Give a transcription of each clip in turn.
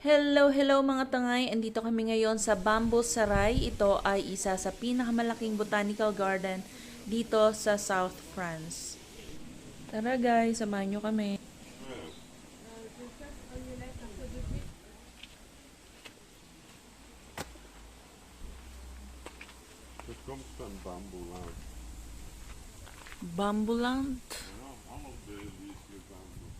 Hello mga tangay. Andito kami ngayon sa Bamboo Saray. Ito ay isa sa pinakamalaking botanical garden dito sa South France. Tara guys, samahan nyo kami. Het komt van bamboelaan. Bambuland. Ja, allemaal deze bamboe.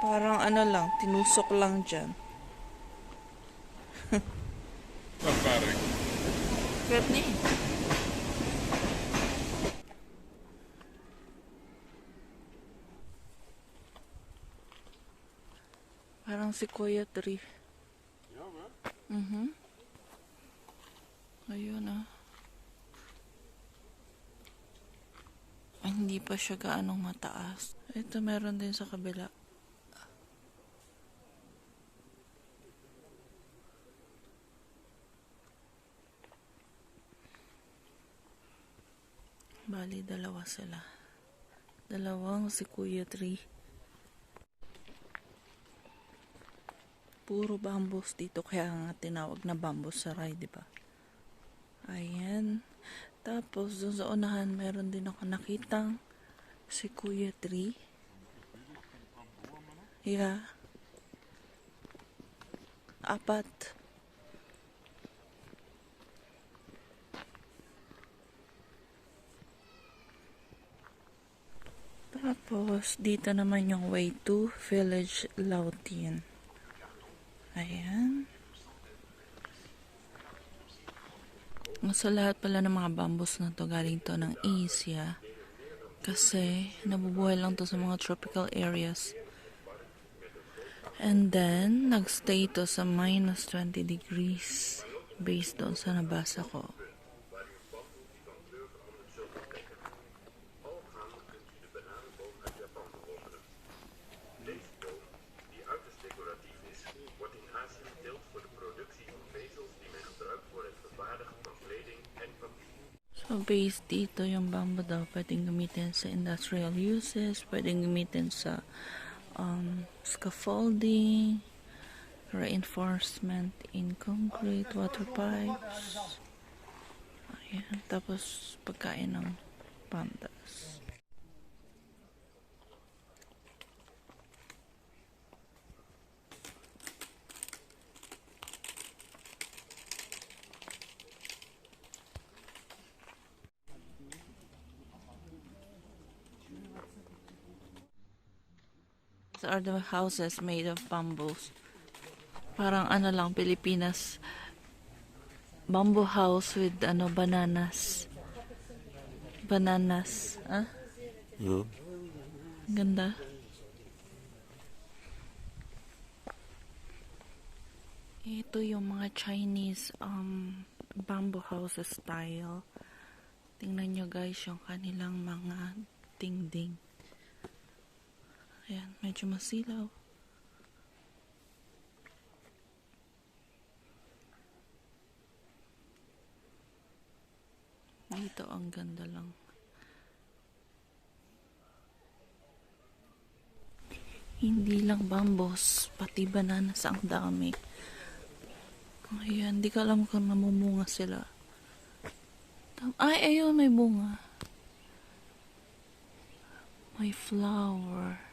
Parang ano lang, tinusok lang dyan. Dat werkt. Kret ni. Parang sequoia tree. Ja, wel. Ayun ah. Ay, hindi pa siya gaanong mataas. Ito meron din sa kabila. Bali, dalawa sila. Dalawang sequoia tree. Puro bambus dito, kaya nga tinawag na bamboo saray, di ba? Ayan. Tapos, doon sa unahan, meron din ako nakitang sequoia tree. Yeah. Apat. Tapos, dito naman yung way to Village Lautien. Ayan. Sa lahat pala ng mga bambus na to, galing to ng Asia. Kasi, nabubuhay lang to sa mga tropical areas. And then, nagstay to sa minus 20 degrees. Based doon sa nabasa ko. So, based dito yung bamboo daw, pwedeng gamitin sa industrial uses, pwedeng gamitin sa scaffolding, reinforcement in concrete, water pipes. Ayan. Tapos, pagkain ng pandas. These are the houses made of bamboos. Parang ano lang, Pilipinas. Bamboo house with bananas. Bananas. Ah? Ja. Ganda. Ito yung mga Chinese bamboo houses style. Tingnan nyo guys yung kanilang mga dingding. Ayan, medyo masilaw. Dito ang ganda lang. Hindi lang bambos, pati bananas ang dami. Ayan, di ko alam kung namumunga sila. Ay, ayun, may bunga. May flower.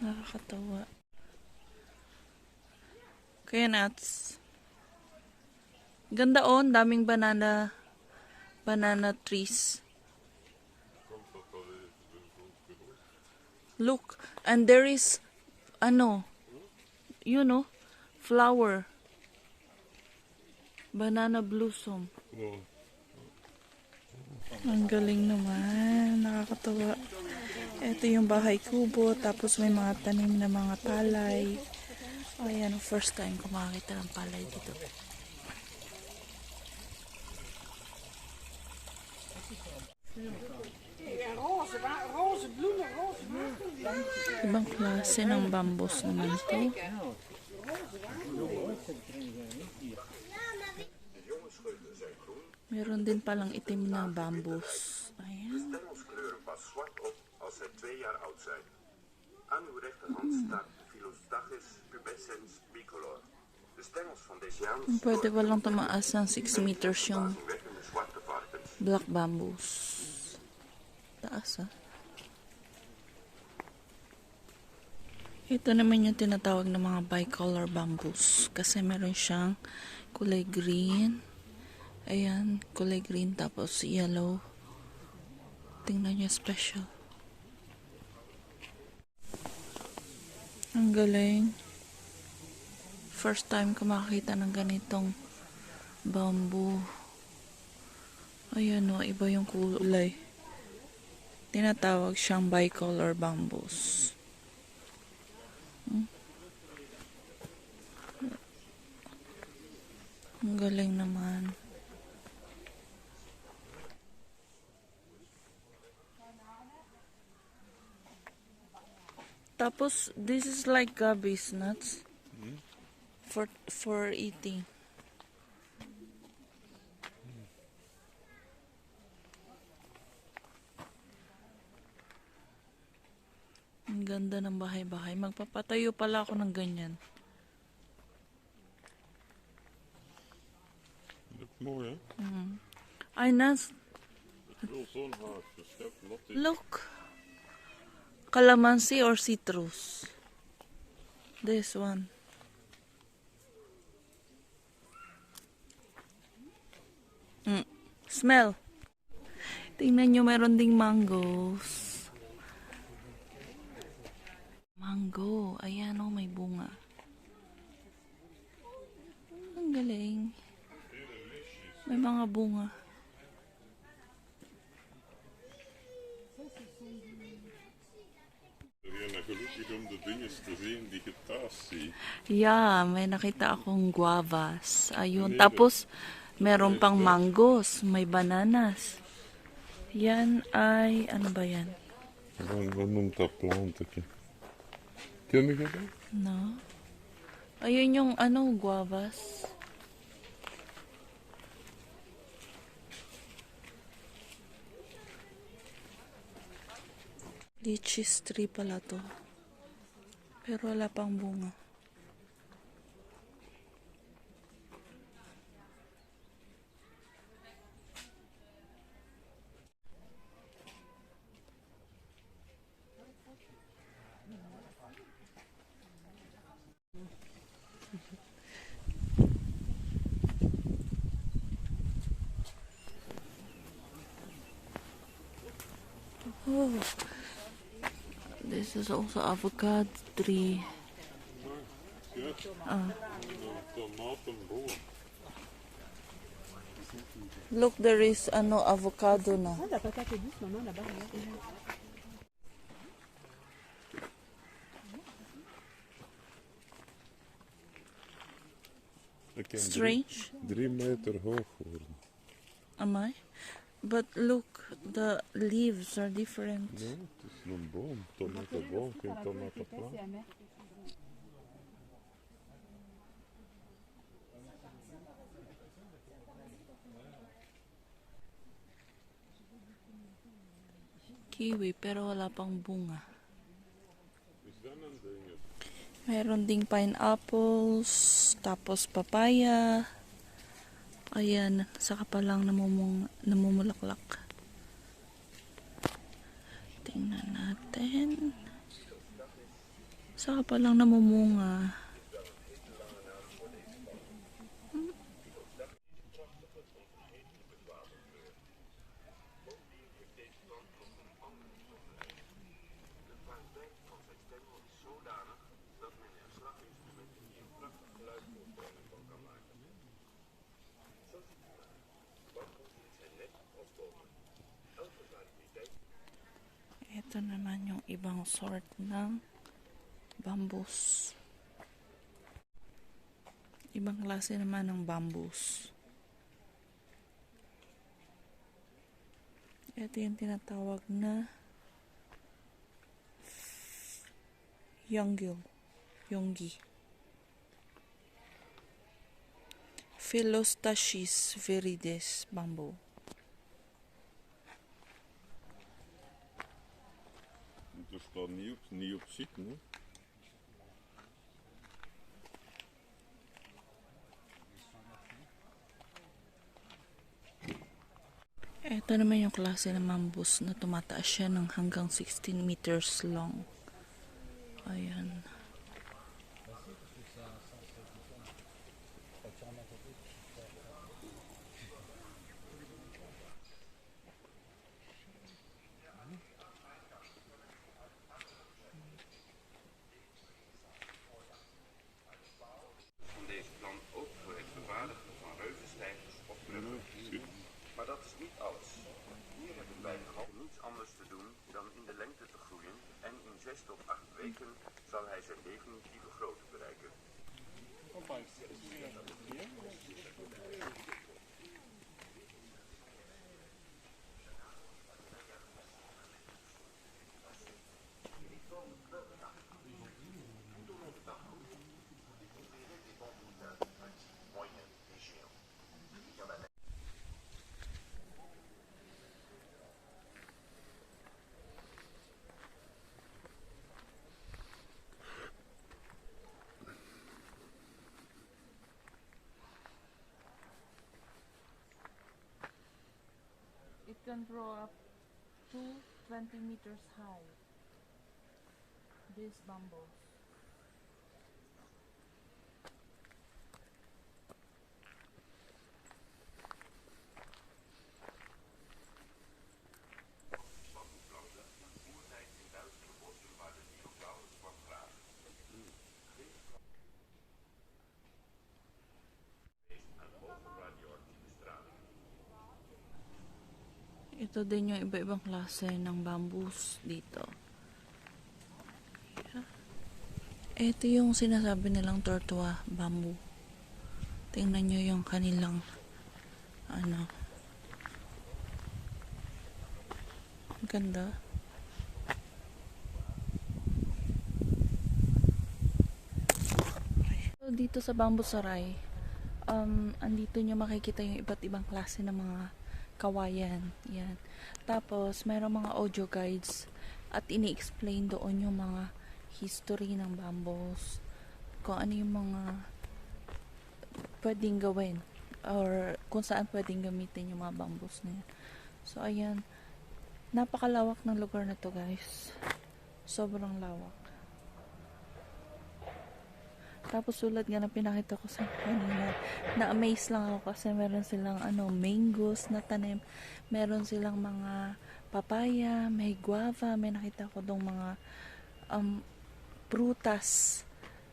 Nakakatawa. Kaya nuts. Ganda on, daming banana trees. Look, and there is flower. Banana blossom. Wow. Ang galing naman, nakakatawa. Ito yung bahay kubo, tapos may mga tanim na mga palay. Ayan, first time ko makakita ng palay dito. Ibang klase ng bambus naman to. Meron Meron din palang itim na bamboos. Ayan. Stengels kleuren pas zwart op als zij 2 jaar oud zijn. Aan uw rechterhand staat Philostachys pubescens bicolor. De stengels van deze Janus Pwede walang tumaas ng 6 meters yung verbazingwekkende zwarte varkens. black bamboos. Taas ah. Ito naman yung tinatawag na mga bicolor bamboos. Kasi meron siyang kulay green. Ayan, kulay green tapos yellow. Tingnan niyo, special. Ang galing. First time ko makakita ng ganitong bamboo. Ayan o, iba yung kulay. Tinatawag siyang bicolor bamboos. Ang galing naman. Tapos, this is like gabi's nuts. For eating. Ang ganda ng bahay-bahay. Magpapatayo pala ako ng ganyan. Dat is mooi, hè? Ay, nas. Ik wil zo'n huis. Dus je hebt nog die... Look. Calamansi or citrus. This one. Smell. Tingnan nyo, meron ding mangoes. Mango. Ayan o, may bunga. Ang galing. May mga bunga. Rihanna, gelukkig om de dingen te zien die je thuis ziet. Yeah, may nakita akong guavas. Ayun. Tapos, meron pang mangoes. May bananas. Yan ay, ano ba yan? Wat noemt dat plantje? Ken je dat? No? Ayun yung, ano, guavas. Lychees tree pala to. Pero wala pang bunga. Oh, this is also avocado tree. Ja, tomatenboom. Look, there is ano avocado na. Ah, la patate douce, maman, là-bas. Regarde. Dat kan Strange, 3 meter hoog worden. am I? But look, the leaves are different. Ja, het is een boom. Tomatenboom, geen tomatenplant. C'est amer. Kiwi, pero wala pang bunga. Is dat een ding? Meron ding pineapples, tapos papaya. Ayan, saka pa lang namumulaklak. Tingnan natin. Saka pa lang namumunga. Ito naman yung ibang sort ng bamboos. Ibang klase naman ng bamboos. Ito yung tinatawag na yonggi. Philostachys viridis bamboo. staat niet op zitten, hè? Ito naman yung klase ng bambus na tumataas siya ng hanggang 16 meters long. Ayan. Van deze plan ook voor het vervaardigen van reuzenstijgers of bruggen. Maar dat is niet alles. Hier hebben wij niets anders te doen dan in de lengte te groeien en in 6 tot 8 weken zal hij zijn definitieve grootte bereiken. It can grow up to 20 meters high. This bamboo. Oertijd in duistere bossen waar de dinosaurus kwam graven. Aan hoge radioactieve straling. Ito din yung iba-ibang klase ng bamboos dito. Ito yung sinasabi nilang tortua bamboo. Tingnan nyo yung kanilang ano. Ang ganda. So, dito sa Bamboo Saray, andito nyo makikita yung iba't ibang klase ng mga kawayan. Yan. Tapos, mayroong mga audio guides at ini-explain doon yung mga history ng bamboos. Kung ano yung mga pwedeng gawin or kung saan pwedeng gamitin yung mga bamboos na yan. So, ayan. Napakalawak ng lugar na to, guys. Sobrang lawak. Tapos tulad nga na pinakita ko sa kanina, na-amaze lang ako kasi meron silang mangoes na tanim, meron silang mga papaya, may guava, may nakita ko dong mga prutas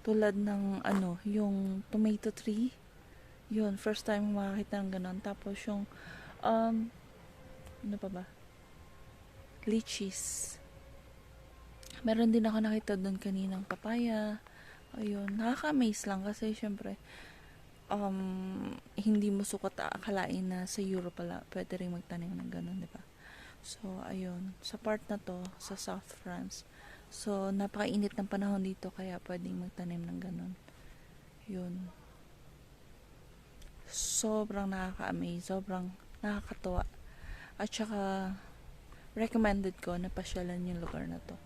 tulad ng yung tomato tree. Yun, first time makakita ng ganon. Tapos yung ano pa ba? Lychees. Meron din ako nakita doon kaninang papaya. Ayun, nakaka-amaze lang kasi syempre hindi mo sukat akalain na sa Europe pala pwede rin magtanim ng ganun, di ba? So, ayun, sa part na to, sa South France. So, napakainit ng panahon dito kaya pwedeng magtanim ng ganun. Yun. Sobrang nakaka-amaze, sobrang nakakatuwa. At saka recommended ko na pasyalan yung lugar na to.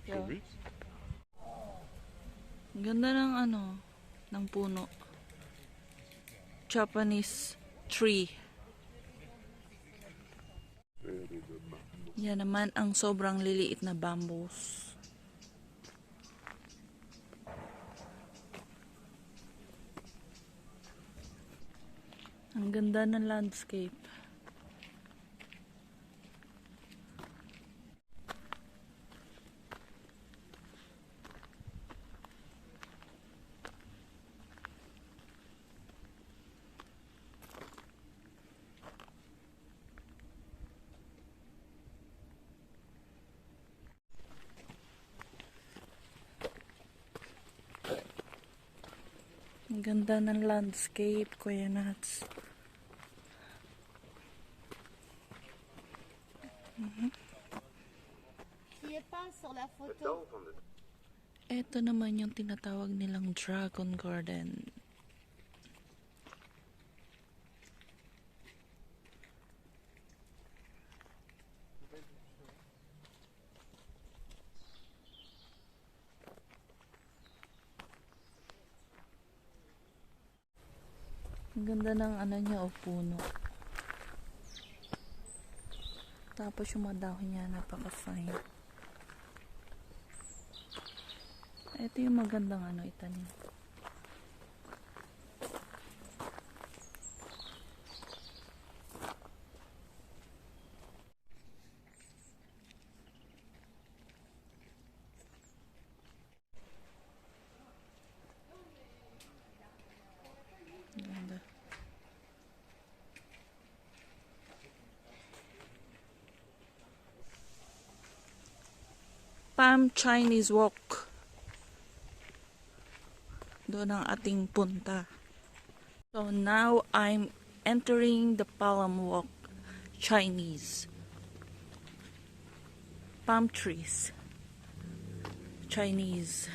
Yo. Ganda ng ng puno. Japanese tree. Yan naman ang sobrang liliit na bamboos. Ang ganda ng landscape. Ang ganda ng landscape, Kuya Nats. Qui est pas sur la Het photo. dal van de Ito naman yung tinatawag nilang Dragon Garden. Ang ganda ng ano niya, o puno. Tapos yung mga dahon niya, napaka-fine. Ito yung magandang ano, itanim. Ganda. Palm Chinese Walk. Doon ang ating punta. So now I'm entering the Palm Walk Chinese. Palm trees. Chinese.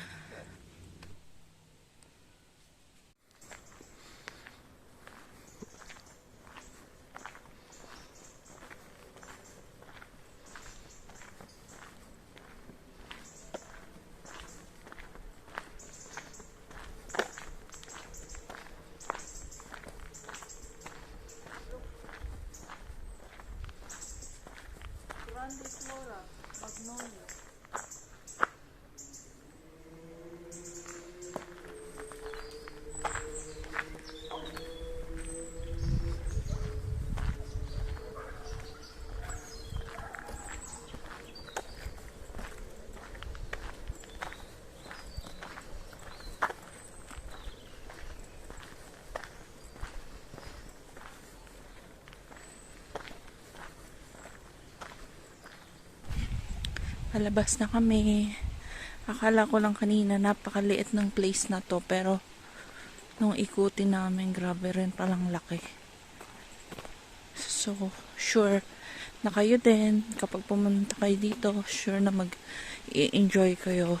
Grandiflora, magnolia. Palabas na kami. Akala ko lang kanina napakaliit ng place na to, pero nung ikutin namin, grabe rin palang laki. So, sure na kayo din, kapag pumunta kayo dito, sure na mag-i-enjoy kayo.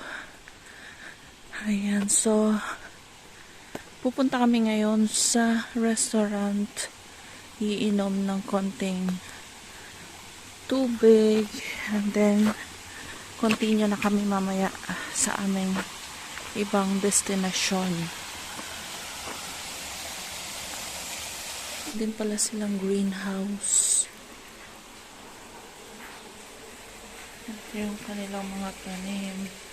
Ayan, so pupunta kami ngayon sa restaurant, iinom ng konting tubig, and then continue na kami mamaya sa aming ibang destinasyon. Din pala silang greenhouse. Ito yung kanilang mga tanim.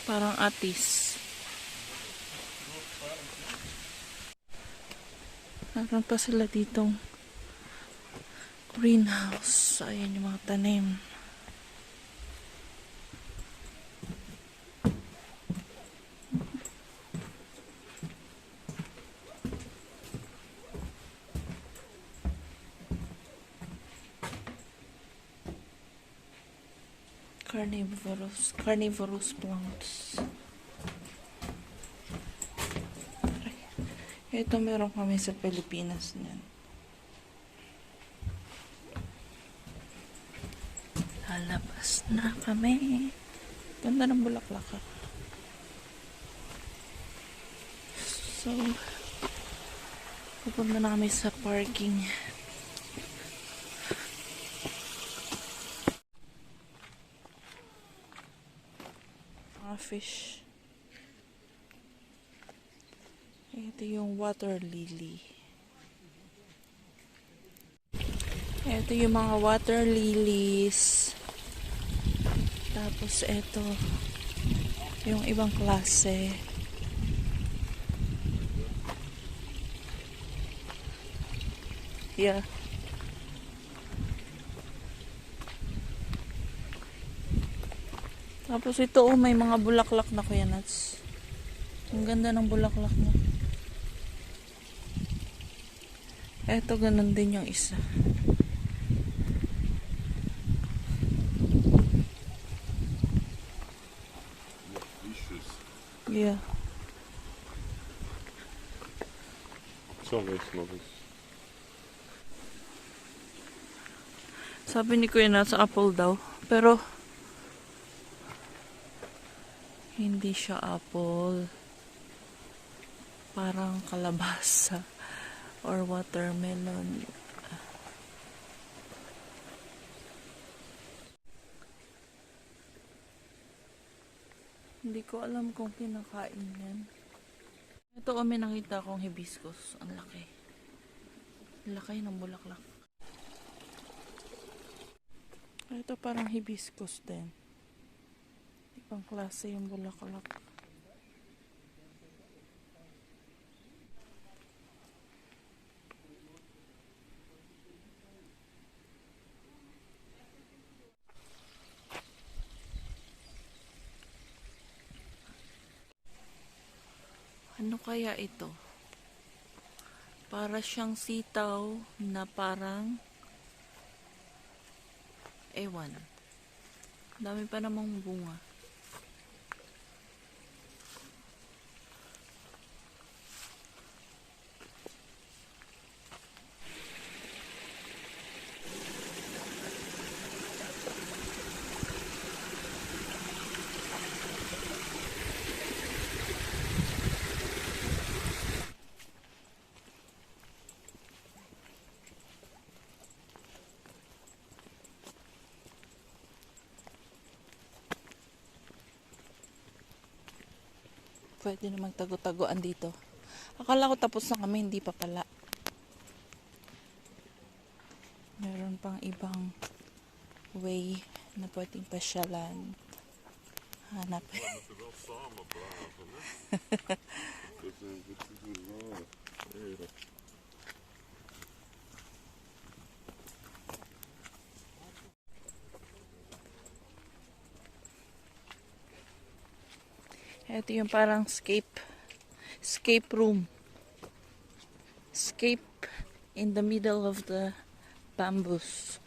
Parang atis. Meron pa sila ditong greenhouse. Ayan yung mga tanim. Carnivorous plants. Ito meron kami sa Pilipinas niyan. Lalabas na kami. Ganda ng bulaklak. So, pupunta na kami sa parking. Fish. Ito yung water lily. Ito yung mga water lilies. Tapos ito yung ibang klase. Yeah. Tapos ito, oh, may mga bulaklak na, Kuya Nats. Ang ganda ng bulaklak mo. Eto, ganun din yung isa. Yeah. Torres nog eens. Sabi ni Kuya nasa apple daw. Pero, hindi siya apple. Parang kalabasa or watermelon. Hindi ko alam kung kinakain yan. Ito may nakita akong hibiscus. Ang laki. Ang laki ng bulaklak. Ito parang hibiscus din. Ibang klase yung bulaklak. Ano kaya ito? Para siyang sitaw na parang ewan. Dami pa namang bunga. Pwede na magtago-tagoan dito. Akala ko tapos na kami, hindi pa pala. Meron pang ibang way na pwedeng pasyalan. Hanap. We moeten wel samen blazen, hè? Dat is wel eerlijk. Ito yung parang escape room. Escape in the middle of the bamboos.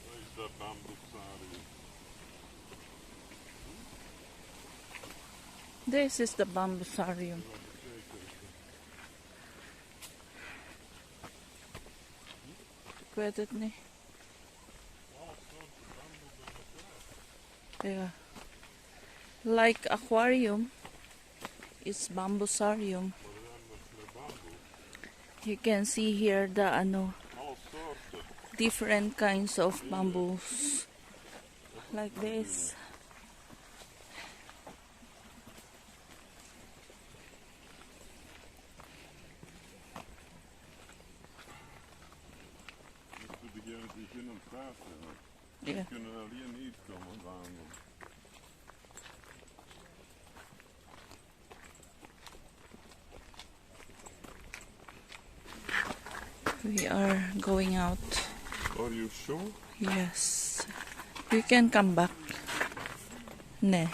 Waar is dat bamboesarium? This is the bamboosarium. Ik weet het niet. Yeah. Like aquarium is bamboosarium. You can see here the Alle soorten. different kinds of bamboos. Like this. Dus degenen die kunnen praten, die Yeah. kunnen alleen niet komen wandelen. We are going out. Are you sure? Yes. You can come back. Ne.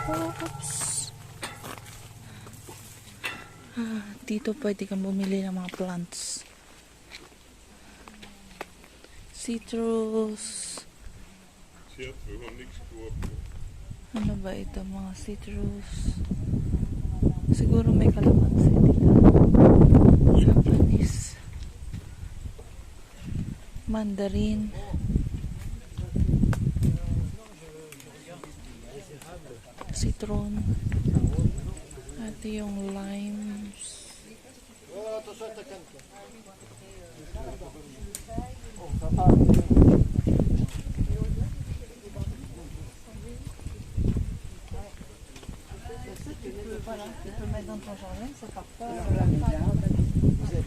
Oops. Dito pwede kang bumili ng mga plants. Citrus. Shit, we gaan niks kopen. Ano ba ito? Mga citrus. Siguro may kalamansi dito. Japanese. Mandarin. Citron. Ito yung limes.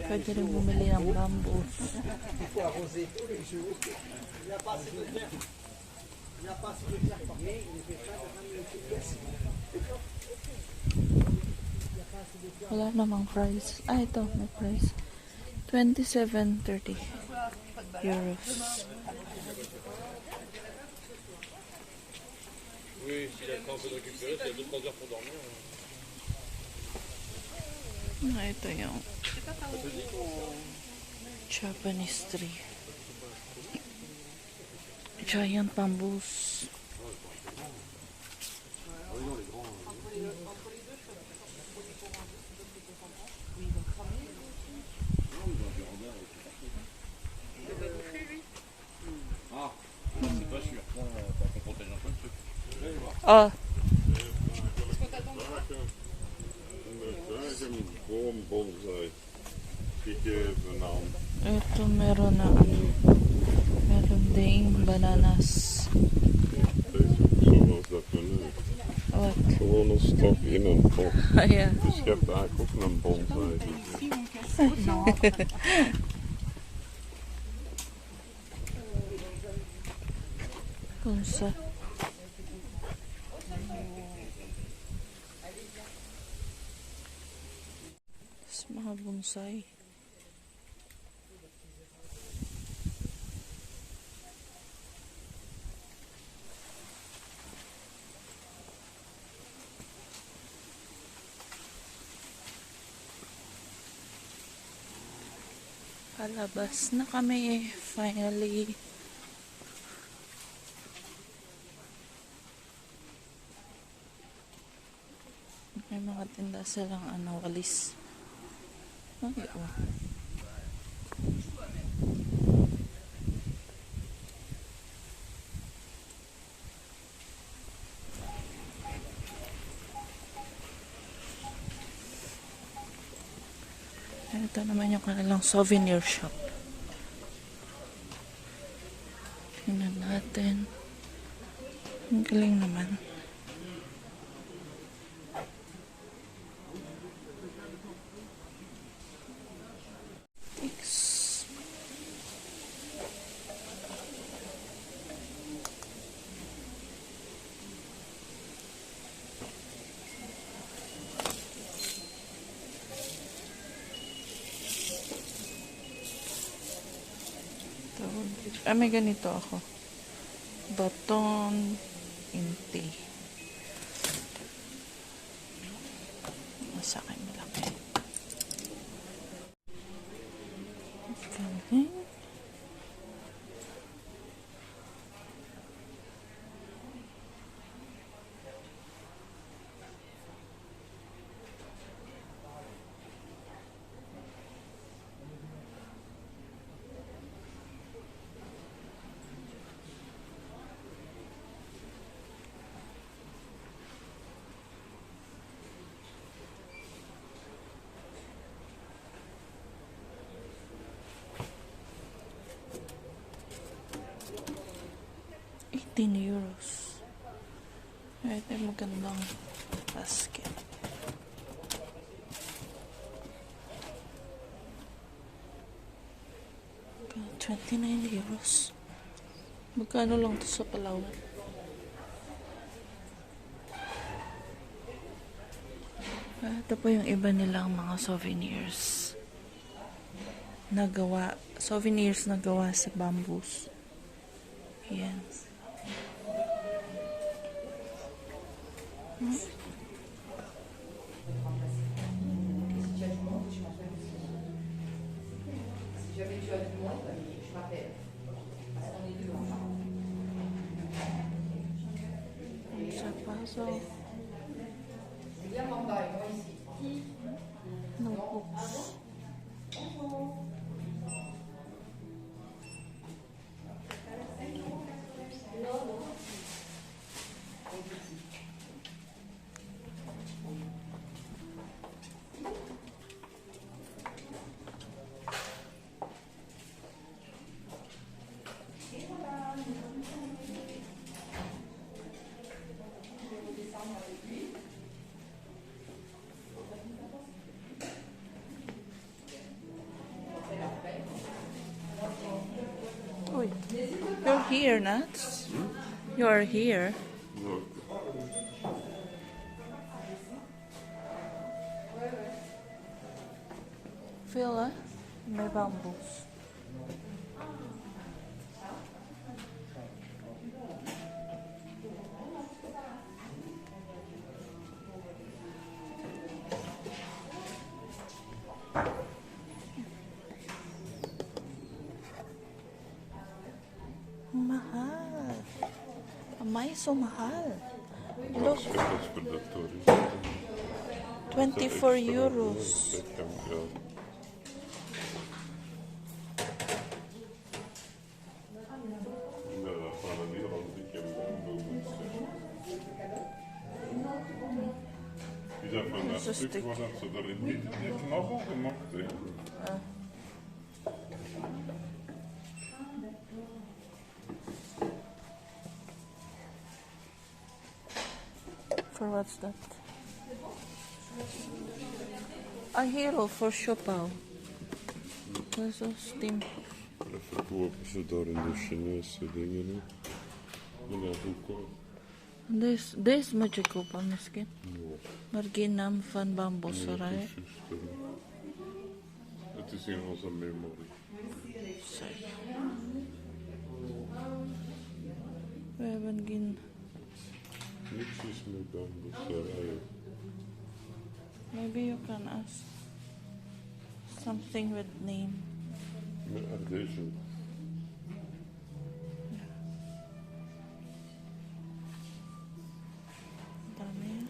Pwede rin bumili ng bamboos. Wala namang price. Ah, ito, may price. 27.30 euros. Oui, s'il a le temps un peu de récupérer, s'il y a 2-3 heures pour dormir. Ah, ito yung Japanese tree. Giant bamboos. C'est pas sûr. Faut qu'on protège un peu le truc. Oh, Ik heb een boombonsai gegeven aan. ito meron na ano. Meron ding bananas. Zoals dat we nu. What? Gewoon een stok in een pot. Ah, ja. Dus je hebt eigenlijk ook een bonsai gezien. Punsa. Tapos mga bonsai. Palabas na kami finally. May mga tinda silang walis. Ay, oh. Ito naman yung kanilang souvenir shop. Tingnan natin. Ang galing naman. Thanks. May ganito ako. Baton inti. Sa akin malaki. Okay. €18. Ito yung magandang basket. €29. Magkano lang to sa Palawan? Ito po yung iba nilang mga souvenirs. Souvenirs na gawa sa bamboos. Yan. Sa paso. Notebooks. Uy, you're here, Nats? You are here. Look. Feel may bamboos. Mahal. Amay, so mahal. Look, That's for the tourists. 24 euros. That can be out. No, van een heel ander weekend. Die zijn van dat een stuk stuk. waar dat ze er niet nogal gemaakt hebben. For what's that? A hero for Chopin. Dat is zo steam. Dat verkopen ze daar in de Chinese dingen. Hè. En dat goedkoop. Deze moet je kopen misschien. Ja. Maar geen naam van bamboeserij. Het is juist, het is in onze memorie. Sorry. We hebben geen... Niks is met bamboeserijen. Maybe you can ask something with name. Met deze. Dami.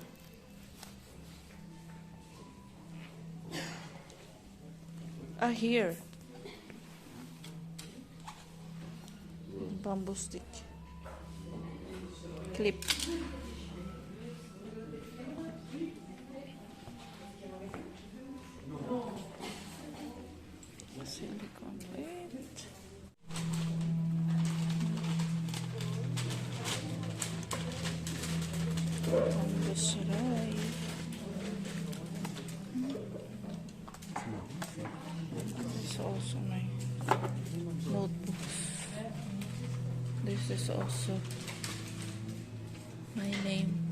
Here. Bamboo stick. Clip. Silicone plate. Bamboo sarai. This is also my notebooks. This is also my name.